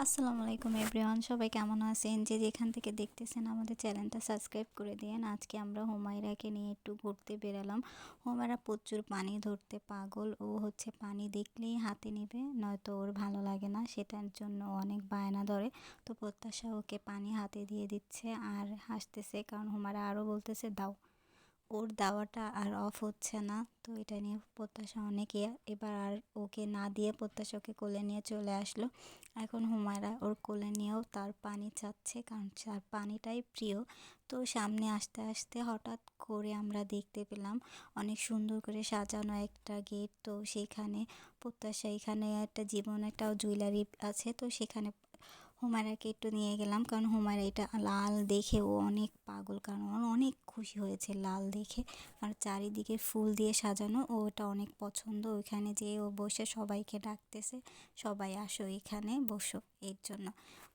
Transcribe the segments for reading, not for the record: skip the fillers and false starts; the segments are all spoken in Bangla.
আসসালামু আলাইকুম এভরিওয়ান, সবাই কেমন আছেন? যে যেখান থেকে দেখতেছেন আমাদের চ্যানেলটা সাবস্ক্রাইব করে দিয়েন। আজকে আমরা হুমায়রাকে নিয়ে একটু ঘুরতে বেরালাম। হুমায়রা প্রচুর পানি ধরতে পাগল। ও হচ্ছে পানি দেখলেই হাতে নেবে, নয়তো ওর ভালো লাগে না, সেটার জন্য অনেক বায়না ধরে। তো প্রত্যাশা ওকে পানি হাতে দিয়ে দিচ্ছে আর হাসতেছে, কারণ হুমায়রা আরও বলতেছে দাও। ওর দাওয়াটা আর অফ হচ্ছে না। তো এটা নিয়ে প্রত্যাশা অনেক এবার আর ওকে না দিয়ে প্রত্যাশা ওকে কোলে নিয়ে চলে আসলো। এখন হুমায়রা ওর কোলে নিয়েও তার পানি চাচ্ছে, কারণ তার পানিটাই প্রিয়। তো সামনে আসতে আসতে হঠাৎ করে আমরা দেখতে পেলাম অনেক সুন্দর করে সাজানো একটা গেট। তো সেখানে প্রত্যাশা এখানে একটা জীবন একটা জুয়েলারি আছে, তো সেখানে হুমায়রাকে একটু নিয়ে গেলাম, কারণ হুমায়রা এটা লাল দেখে ও অনেক পাগল, কারণ ও অনেক খুশি হয়েছে লাল দেখে। আর চারিদিকে ফুল দিয়ে সাজানো, ও ওটা অনেক পছন্দ। ওইখানে যেয়ে ও বসে সবাইকে ডাকতেছে, সবাই আসো এখানে বসো। এর জন্য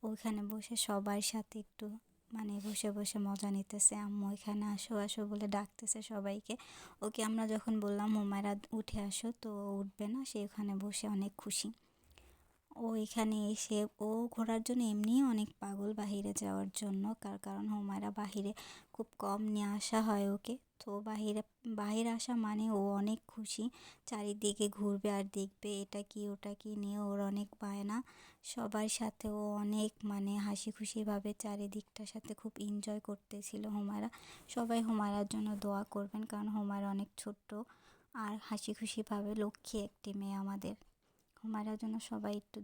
ওইখানে বসে সবার সাথে একটু বসে বসে মজা নিতেছে। আম্মু এখানে আসো আসো বলে ডাকতেছে সবাইকে। ওকে আমরা যখন বললাম হুমায়রা উঠে আসো, তো ও উঠবে না, সে ওখানে বসে অনেক খুশি। ও এখানে এসে ও ঘোরার জন্য এমনিই অনেক পাগল বাহিরে যাওয়ার জন্য, কারণ হুমায়রা বাহিরে খুব কম নিয়ে আসা হয় ওকে। তো বাহিরে আসা মানে ও অনেক খুশি, চারিদিকে ঘুরবে আর দেখবে এটা কি ওটা কি নিয়ে ওর অনেক বায়না। সবার সাথে ও অনেক হাসি খুশিভাবে চারিদিকটার সাথে খুব এনজয় করতেছিল হুমায়রা। সবাই হুমায়রার জন্য দোয়া করবেন, কারণ হুমায়রা অনেক ছোট্ট আর হাসি খুশিভাবে লক্ষ্মী একটি মেয়ে আমাদের। হুমায়রার জন্য সবাই একটু